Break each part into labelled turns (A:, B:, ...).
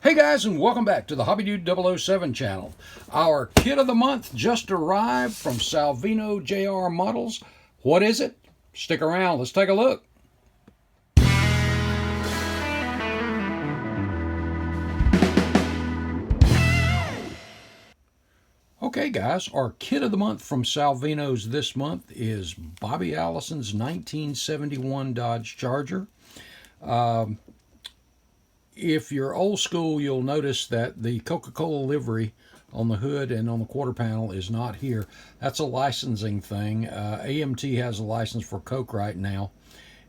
A: Hey guys, and welcome back to the Hobby Dude 007 channel. Our kit of the month just arrived from Salvino JR Models. What is it? Stick around, let's take a look. Okay guys, our kit of the month from Salvino's this month is Bobby Allison's 1971 Dodge Charger. If you're old school, you'll notice that the Coca-Cola livery on the hood and on the quarter panel is not here. That's a licensing thing. AMT has a license for Coke right now.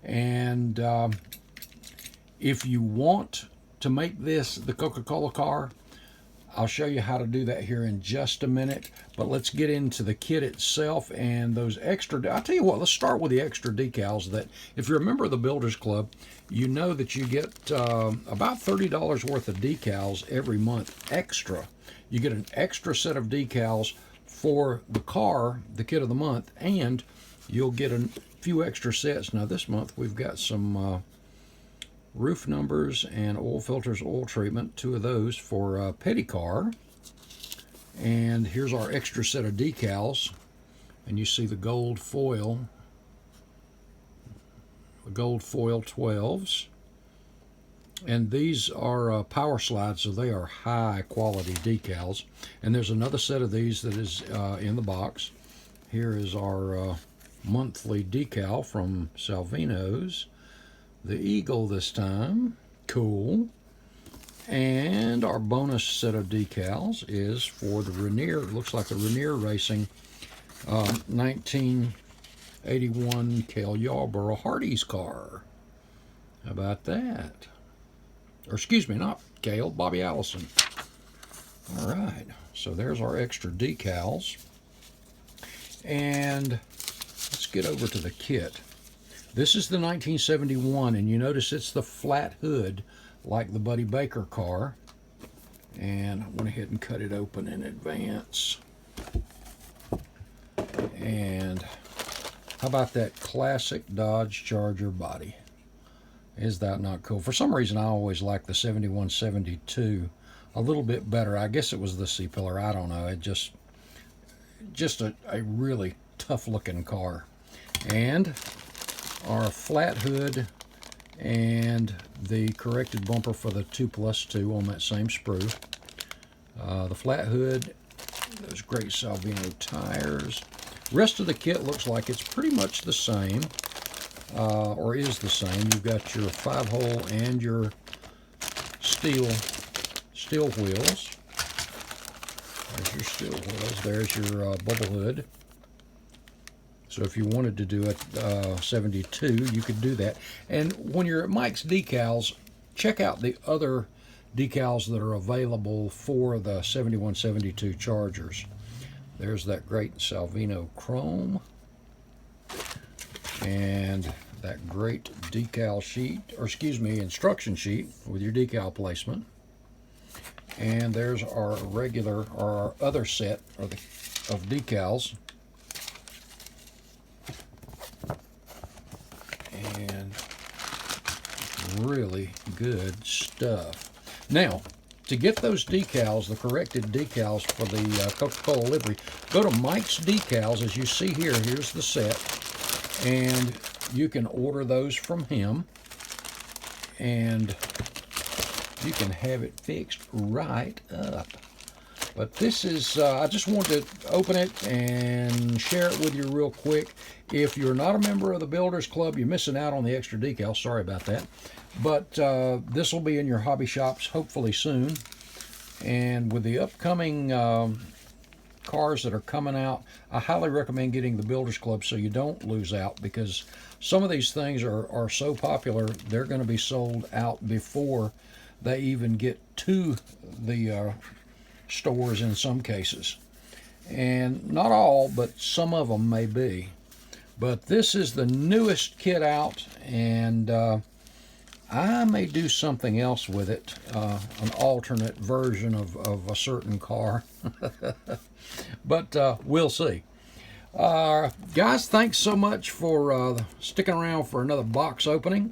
A: And if you want to make this the Coca-Cola car, I'll show you how to do that here in just a minute. But let's get into the kit itself and those extra. I'll tell you what, let's start with the extra decals that, if you're a member of the Builders Club, you know that you get about $30 worth of decals every month extra. You get an extra set of decals for the car, the kit of the month, and you'll get a few extra sets. Now this month we've got some roof numbers and oil filters, oil treatment, two of those for Petty Car. And here's our extra set of decals, and you see the gold foil, the gold foil 12s, and these are power slides, so they are high quality decals. And there's another set of these that is in the box. Here is our monthly decal from Salvino's. The eagle this time, cool. And our bonus set of decals is for the Rainier. It looks like the Rainier Racing 1981 Cale Yarborough Hardee's car. How about that? Or excuse me, not Cale, Bobby Allison. All right, so there's our extra decals. And let's get over to the kit. This is the 1971, and you notice it's the flat hood like the Buddy Baker car. And I went ahead and cut it open in advance. And how about that classic Dodge Charger body? Is that not cool? For some reason, I always like the 71, 72 a little bit better. I guess it was the C-pillar. I don't know. It just a really tough looking car. And our flat hood and the corrected bumper for the 2+2 on that same sprue. The flat hood, those great Salvino tires. Rest of the kit looks like it's pretty much the same, or is the same. You've got your 5-hole and your steel wheels. There's your steel wheels. There's your bubble hood. So if you wanted to do a 72, you could do that. And when you're at Mike's Decals, check out the other decals that are available for the 71, 72 Chargers. There's that great Salvino Chrome. And that great decal sheet, or excuse me, instruction sheet with your decal placement. And there's our regular, or our other set of decals. And really good stuff. Now, to get those decals, the corrected decals for the Coca-Cola livery, go to Mike's Decals. As you see here, here's the set, and you can order those from him, and you can have it fixed right up. But this is, I just wanted to open it and share it with you real quick. If you're not a member of the Builders Club, you're missing out on the extra decals. Sorry about that. But this will be in your hobby shops hopefully soon. And with the upcoming cars that are coming out, I highly recommend getting the Builders Club so you don't lose out, because some of these things are so popular, they're going to be sold out before they even get to the stores in some cases. And not all, but some of them may be. But this is the newest kit out, and I may do something else with it, an alternate version of a certain car. But we'll see. Guys, thanks so much for sticking around for another box opening.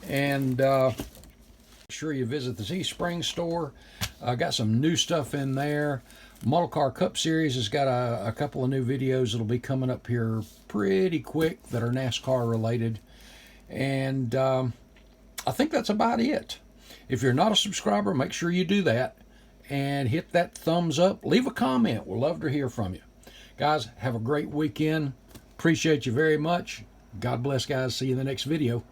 A: And sure you visit the Teespring store. Got some new stuff in there. Model Car Cup Series has got a couple of new videos that'll be coming up here pretty quick that are NASCAR related. And I think that's about it. If you're not a subscriber, make sure you do that and hit that thumbs up. Leave a comment. We'll love to hear from you. Guys, have a great weekend. Appreciate you very much. God bless, guys. See you in the next video.